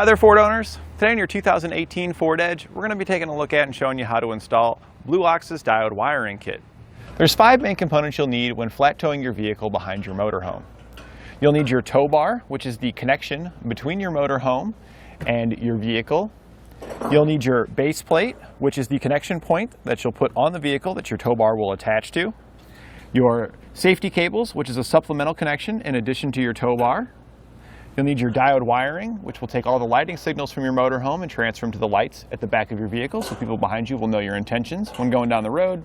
Hi there, Ford owners. Today in your 2018 Ford Edge, we're going to be taking a look at and showing you how to install Bluehox's diode wiring kit. There's 5 main components you'll need when flat towing your vehicle behind your motorhome. You'll need your tow bar, which is the connection between your motorhome and your vehicle. You'll need your base plate, which is the connection point that you'll put on the vehicle that your tow bar will attach to. Your safety cables, which is a supplemental connection in addition to your tow bar. You'll need your diode wiring, which will take all the lighting signals from your motorhome and transfer them to the lights at the back of your vehicle so people behind you will know your intentions when going down the road.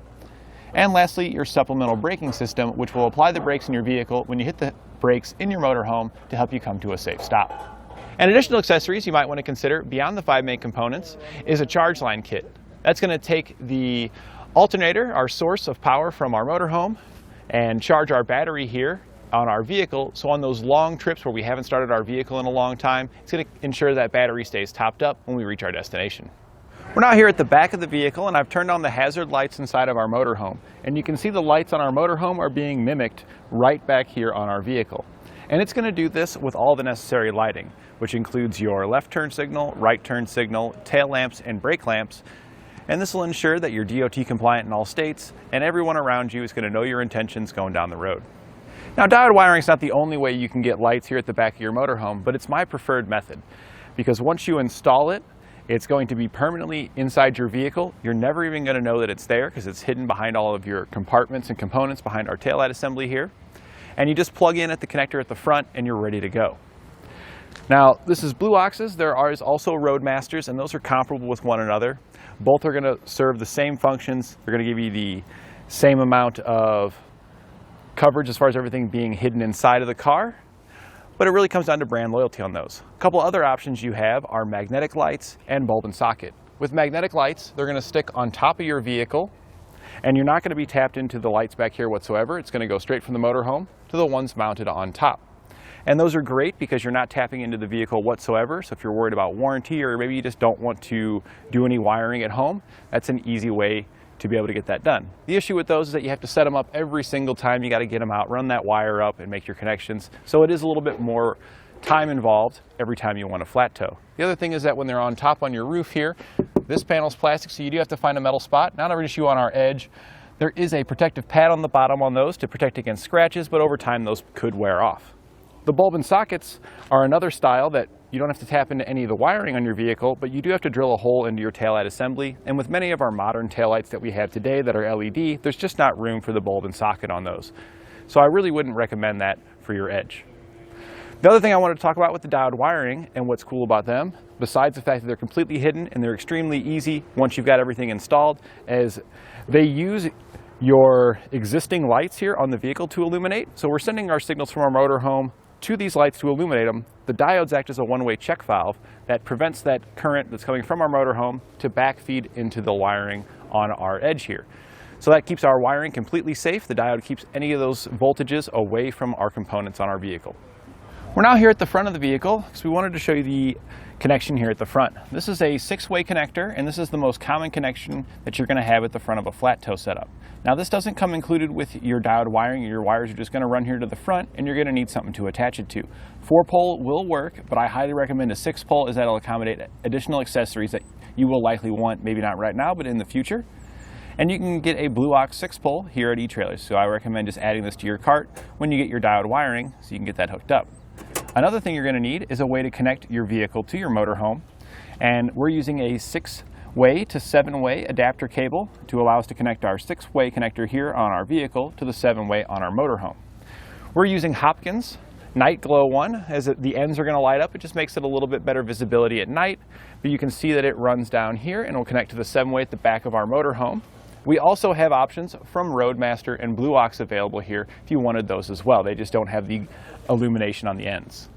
And lastly, your supplemental braking system, which will apply the brakes in your vehicle when you hit the brakes in your motorhome to help you come to a safe stop. And additional accessories you might want to consider beyond the 5 main components is a charge line kit. That's going to take the alternator, our source of power from our motorhome, and charge our battery here on our vehicle, so on those long trips where we haven't started our vehicle in a long time, it's going to ensure that battery stays topped up when we reach our destination. We're now here at the back of the vehicle, and I've turned on the hazard lights inside of our motorhome. And you can see the lights on our motorhome are being mimicked right back here on our vehicle. And it's going to do this with all the necessary lighting, which includes your left turn signal, right turn signal, tail lamps, and brake lamps. And this will ensure that you're DOT compliant in all states, and everyone around you is going to know your intentions going down the road. Now, diode wiring is not the only way you can get lights here at the back of your motorhome, but it's my preferred method. Because once you install it, it's going to be permanently inside your vehicle. You're never even going to know that it's there because it's hidden behind all of your compartments and components behind our taillight assembly here. And you just plug in at the connector at the front and you're ready to go. Now, this is Bluehox's. There are also Roadmasters, and those are comparable with one another. Both are going to serve the same functions. They're going to give you the same amount of coverage as far as everything being hidden inside of the car, but it really comes down to brand loyalty on those. A couple other options you have are magnetic lights and bulb and socket. With magnetic lights, they're going to stick on top of your vehicle, and you're not going to be tapped into the lights back here whatsoever. It's going to go straight from the motorhome to the ones mounted on top. And those are great because you're not tapping into the vehicle whatsoever, so if you're worried about warranty or maybe you just don't want to do any wiring at home, that's an easy way to be able to get that done. The issue with those is that you have to set them up every single time. You got to get them out, run that wire up, and make your connections. So it is a little bit more time involved every time you want to flat tow. The other thing is that when they're on top on your roof here, this panel's plastic, so you do have to find a metal spot. Not every issue on our Edge. There is a protective pad on the bottom on those to protect against scratches, but over time those could wear off. The bulb and sockets are another style that you don't have to tap into any of the wiring on your vehicle, but you do have to drill a hole into your taillight assembly. And with many of our modern taillights that we have today that are LED, there's just not room for the bulb and socket on those. So I really wouldn't recommend that for your Edge. The other thing I wanted to talk about with the diode wiring and what's cool about them, besides the fact that they're completely hidden and they're extremely easy once you've got everything installed, is they use your existing lights here on the vehicle to illuminate. So we're sending our signals from our motorhome to these lights to illuminate them. The diodes act as a one-way check valve that prevents that current that's coming from our motorhome to backfeed into the wiring on our Edge here. So that keeps our wiring completely safe. The diode keeps any of those voltages away from our components on our vehicle. We're now here at the front of the vehicle because we wanted to show you the connection here at the front. This is a 6-way connector, and this is the most common connection that you're going to have at the front of a flat tow setup. Now, this doesn't come included with your diode wiring. Your wires are just going to run here to the front, and you're going to need something to attach it to. 4-pole will work, but I highly recommend a 6-pole as that'll accommodate additional accessories that you will likely want, maybe not right now, but in the future. And you can get a Bluehox 6-pole here at eTrailers, so I recommend just adding this to your cart when you get your diode wiring so you can get that hooked up. Another thing you're going to need is a way to connect your vehicle to your motorhome, and we're using a 6-way to 7-way adapter cable to allow us to connect our 6-way connector here on our vehicle to the 7-way on our motorhome. We're using Hopkins Night Glow 1, as the ends are going to light up. It just makes it a little bit better visibility at night, but you can see that it runs down here and will connect to the 7-way at the back of our motorhome. We also have options from Roadmaster and Bluehox available here if you wanted those as well. They just don't have the illumination on the ends.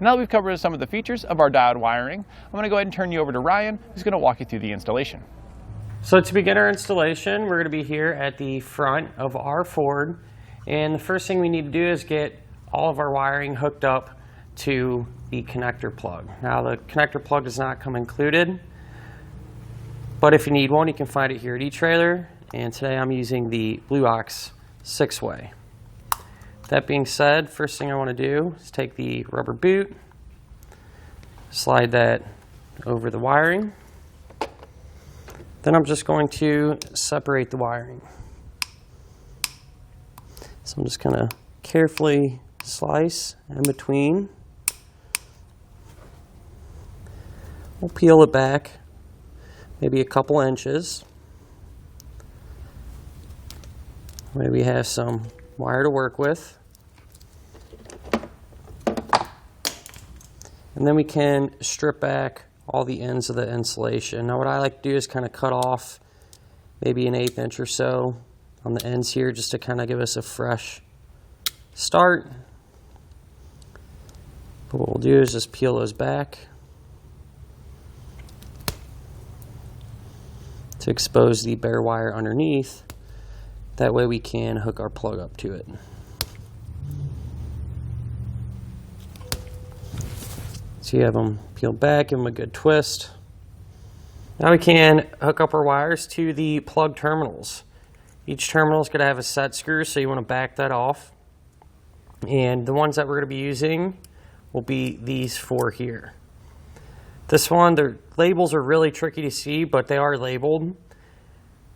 Now that we've covered some of the features of our diode wiring, I'm going to go ahead and turn you over to Ryan, who's going to walk you through the installation. So to begin our installation, we're going to be here at the front of our Ford, and the first thing we need to do is get all of our wiring hooked up to the connector plug. Now, the connector plug does not come included, but if you need one, you can find it here at eTrailer, and today I'm using the Bluehox 6-way. That being said, first thing I want to do is take the rubber boot, slide that over the wiring. Then I'm just going to separate the wiring. So I'm just going to carefully slice in between. We'll peel it back maybe a couple inches. Maybe have some wire to work with. And then we can strip back all the ends of the insulation. Now what I like to do is kind of cut off maybe an 1/8 inch or so on the ends here, just to kind of give us a fresh start. But what we'll do is just peel those back to expose the bare wire underneath. That way we can hook our plug up to it. So you have them peeled back, give them a good twist. Now we can hook up our wires to the plug terminals. Each terminal is going to have a set screw, so you want to back that off. And the ones that we're going to be using will be these 4 here. This one, their labels are really tricky to see, but they are labeled.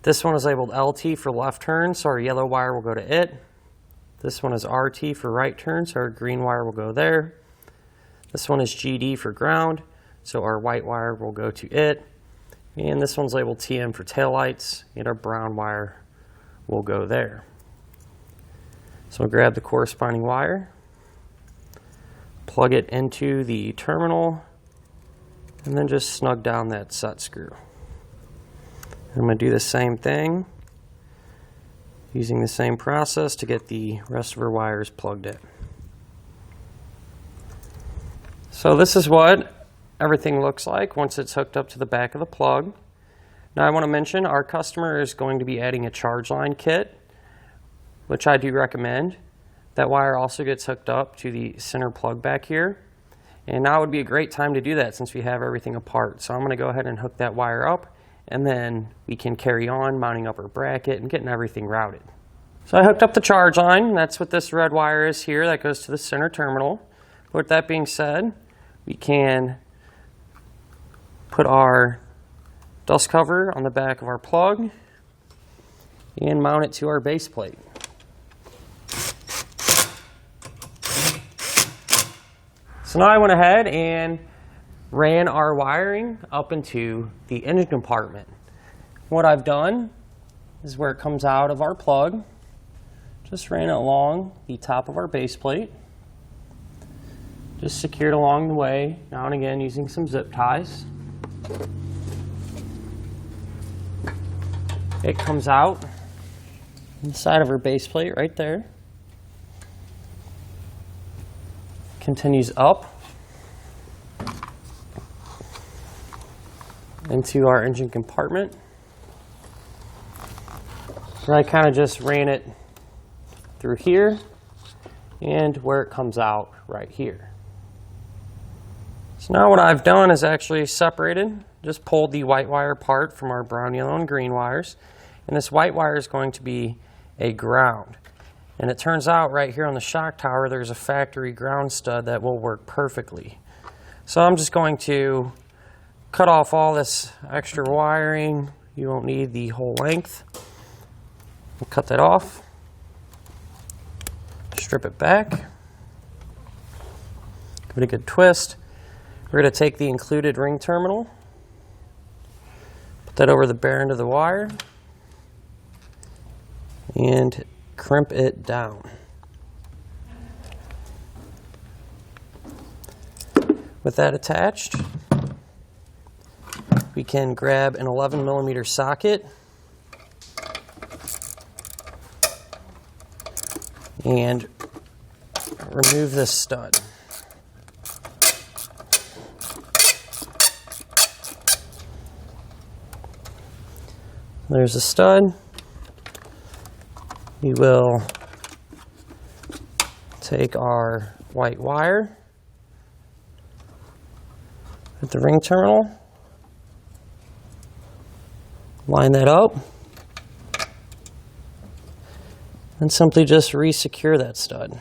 This one is labeled LT for left turn, so our yellow wire will go to it. This one is RT for right turn, so our green wire will go there. This one is GD for ground, so our white wire will go to it. And this one's labeled TM for taillights, and our brown wire will go there. So we'll grab the corresponding wire, plug it into the terminal, and then just snug down that set screw. I'm going to do the same thing, using the same process to get the rest of our wires plugged in. So this is what everything looks like once it's hooked up to the back of the plug. Now I want to mention our customer is going to be adding a charge line kit, which I do recommend. That wire also gets hooked up to the center plug back here. And now would be a great time to do that since we have everything apart. So I'm going to go ahead and hook that wire up, and then we can carry on mounting up our bracket and getting everything routed. So I hooked up the charge line. That's what this red wire is here that goes to the center terminal. With that being said, we can put our dust cover on the back of our plug and mount it to our base plate. So now I went ahead and ran our wiring up into the engine compartment. What I've done is where it comes out of our plug, just ran it along the top of our base plate. Just secured along the way, now and again using some zip ties. It comes out inside of our base plate right there. Continues up into our engine compartment. And I kind of just ran it through here and where it comes out right here. So now what I've done is actually separated, just pulled the white wire apart from our brown, yellow, and green wires. And this white wire is going to be a ground. And it turns out right here on the shock tower there's a factory ground stud that will work perfectly. So I'm just going to cut off all this extra wiring. You won't need the whole length. We'll cut that off. Strip it back. Give it a good twist. We're going to take the included ring terminal, put that over the bare end of the wire, and crimp it down. With that attached, we can grab an 11mm socket and remove this stud. There's a stud. We will take our white wire at the ring terminal, line that up, and simply just re-secure that stud.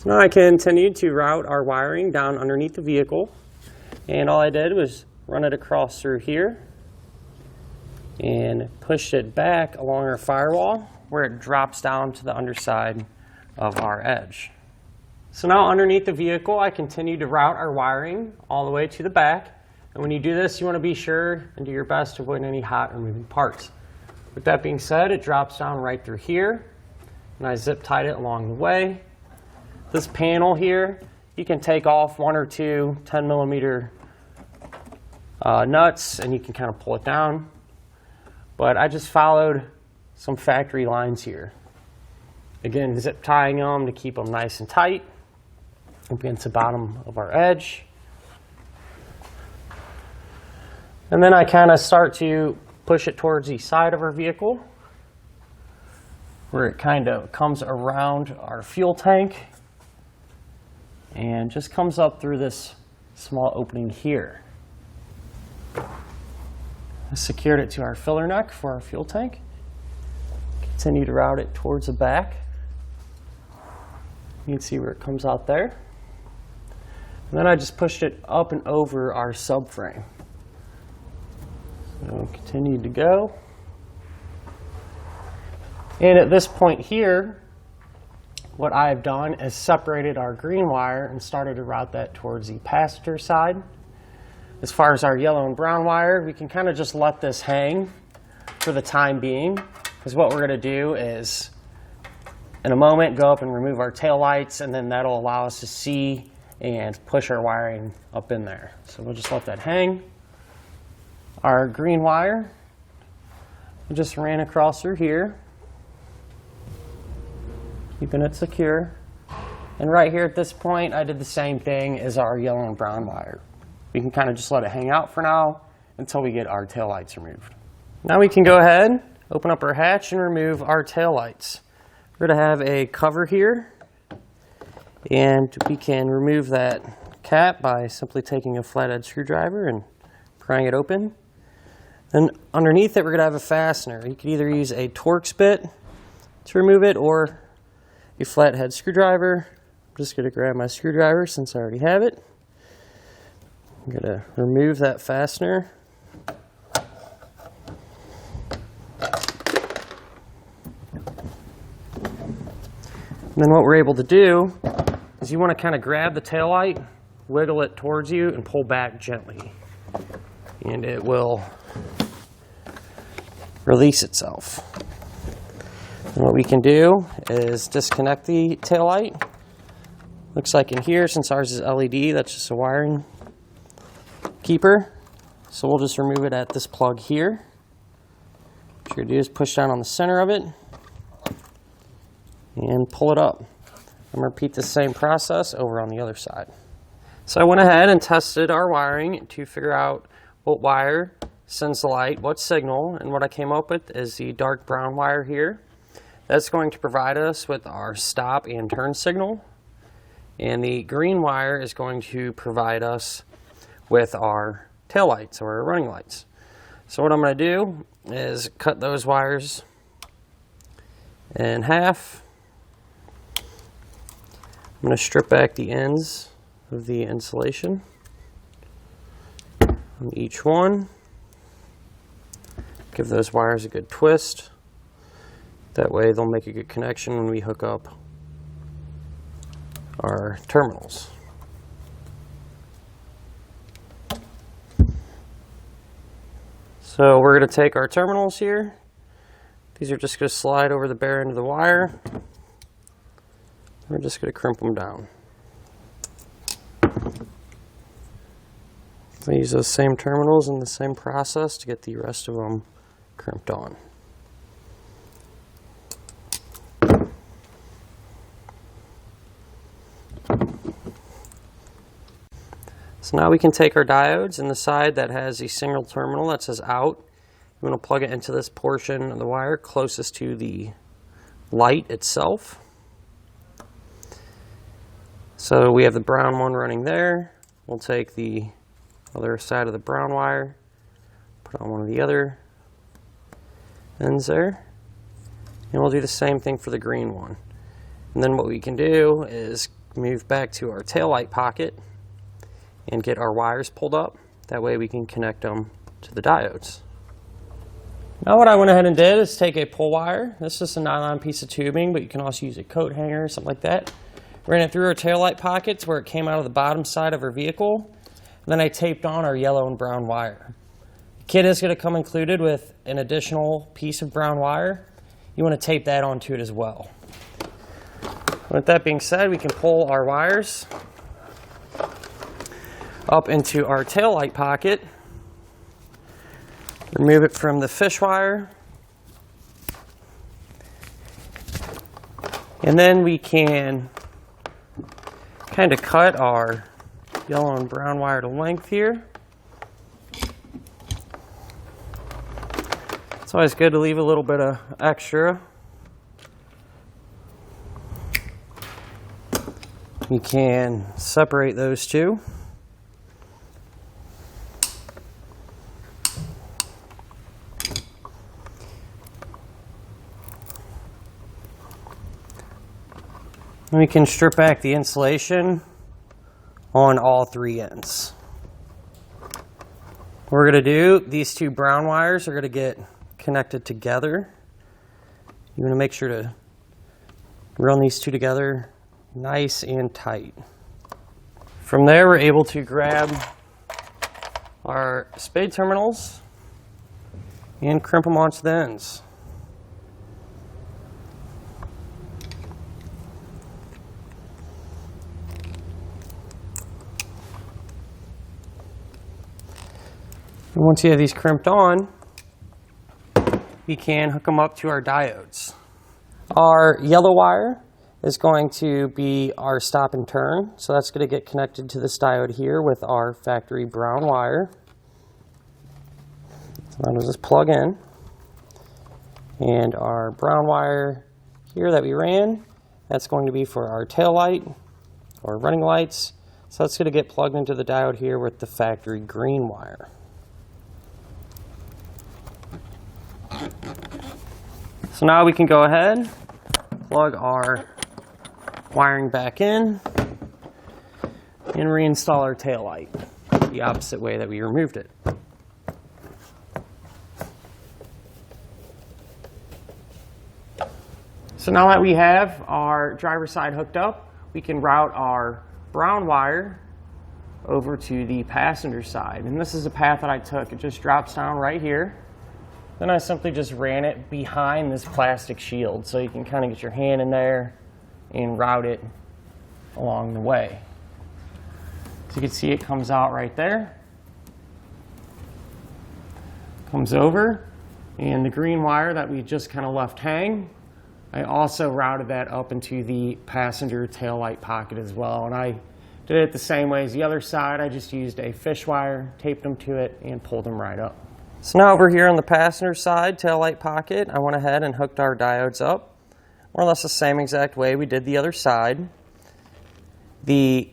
So now I continued to route our wiring down underneath the vehicle, and all I did was run it across through here and pushed it back along our firewall where it drops down to the underside of our edge. So now underneath the vehicle, I continue to route our wiring all the way to the back. And when you do this, you want to be sure and do your best to avoid any hot or moving parts. With that being said, it drops down right through here, and I zip tied it along the way. This panel here, you can take off 1 or 2 10mm nuts, and you can kind of pull it down. But I just followed some factory lines here. Again, zip tying them to keep them nice and tight up against the bottom of our edge. And then I kind of start to push it towards the side of our vehicle where it kind of comes around our fuel tank and just comes up through this small opening here. I secured it to our filler neck for our fuel tank. Continue to route it towards the back. You can see where it comes out there. And then I just pushed it up and over our subframe. So continue to go. And at this point here, what I've done is separated our green wire and started to route that towards the passenger side. As far as our yellow and brown wire, we can kind of just let this hang for the time being, because what we're going to do is, in a moment, go up and remove our tail lights, and then that'll allow us to see and push our wiring up in there. So we'll just let that hang. Our green wire, we just ran across through here, keeping it secure. And right here at this point, I did the same thing as our yellow and brown wire. We can kind of just let it hang out for now until we get our tail lights removed. Now we can go ahead, open up our hatch, and remove our tail lights. We're going to have a cover here, and we can remove that cap by simply taking a flathead screwdriver and prying it open. Then underneath it, we're going to have a fastener. You can either use a Torx bit to remove it or a flathead screwdriver. I'm just going to grab my screwdriver since I already have it. I'm going to remove that fastener. And then what we're able to do is you want to kind of grab the taillight, wiggle it towards you, and pull back gently. And it will release itself. And what we can do is disconnect the taillight. Looks like in here, since ours is LED, that's just a wiring keeper. So we'll just remove it at this plug here. What you're going to do is push down on the center of it and pull it up. I'm going to repeat the same process over on the other side. So I went ahead and tested our wiring to figure out what wire sends the light, what signal, and what I came up with is the dark brown wire here. That's going to provide us with our stop and turn signal. And the green wire is going to provide us with our tail lights or our running lights. So what I'm going to do is cut those wires in half. I'm going to strip back the ends of the insulation on each one. Give those wires a good twist. That way they'll make a good connection when we hook up our terminals. So we're going to take our terminals here. These are just going to slide over the bare end of the wire. We're just going to crimp them down. I use those same terminals in the same process to get the rest of them crimped on. So now we can take our diodes and the side that has a single terminal that says out. You want to plug it into this portion of the wire closest to the light itself. So we have the brown one running there. We'll take the other side of the brown wire, put on one of the other ends there, and we'll do the same thing for the green one. And then what we can do is move back to our taillight pocket and get our wires pulled up. That way we can connect them to the diodes. Now what I went ahead and did is take a pull wire. This is a nylon piece of tubing, but you can also use a coat hanger or something like that. Ran it through our taillight pockets where it came out of the bottom side of our vehicle. Then I taped on our yellow and brown wire. The kit is going to come included with an additional piece of brown wire. You want to tape that onto it as well. With that being said, we can pull our wires up into our taillight pocket. Remove it from the fish wire. And then we can kind of cut our yellow and brown wire to length here. It's always good to leave a little bit of extra. You can separate those two. And we can strip back the insulation on all three ends. What we're going to do, these two brown wires are going to get connected together. You want to make sure to run these two together nice and tight. From there, we're able to grab our spade terminals and crimp them onto the ends. And once you have these crimped on, we can hook them up to our diodes. Our yellow wire is going to be our stop and turn. So that's going to get connected to this diode here with our factory brown wire. So now we'll just plug in. And our brown wire here that we ran, that's going to be for our tail light or running lights. So that's going to get plugged into the diode here with the factory green wire. So now we can go ahead, plug our wiring back in, and reinstall our tail light the opposite way that we removed it. So now that we have our driver's side hooked up, we can route our brown wire over to the passenger side. And this is a path that I took. It just drops down right here. Then I simply just ran it behind this plastic shield so you can kind of get your hand in there and route it along the way. So you can see it comes out right there. Comes over, and the green wire that we just kind of left hang, I also routed that up into the passenger taillight pocket as well. And I did it the same way as the other side. I just used a fish wire, taped them to it, and pulled them right up. So now over here on the passenger side taillight pocket, I went ahead and hooked our diodes up, more or less the same exact way we did the other side. The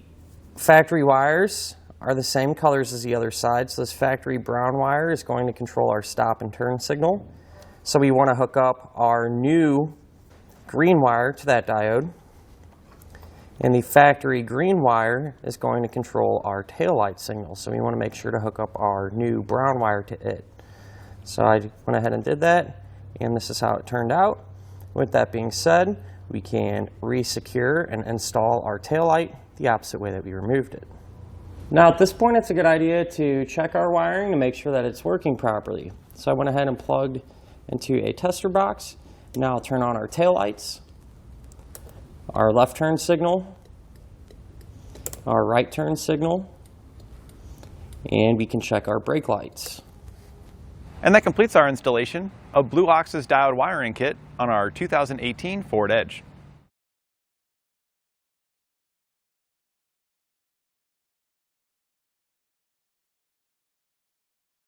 factory wires are the same colors as the other side, so this factory brown wire is going to control our stop and turn signal. So we want to hook up our new green wire to that diode, and the factory green wire is going to control our taillight signal. So we want to make sure to hook up our new brown wire to it. So I went ahead and did that, and this is how it turned out. With that being said, we can re-secure and install our taillight the opposite way that we removed it. Now at this point, it's a good idea to check our wiring to make sure that it's working properly. So I went ahead and plugged into a tester box. Now I'll turn on our taillights, our left turn signal, our right turn signal, and we can check our brake lights. And that completes our installation of Bluehox's diode wiring kit on our 2018 Ford Edge.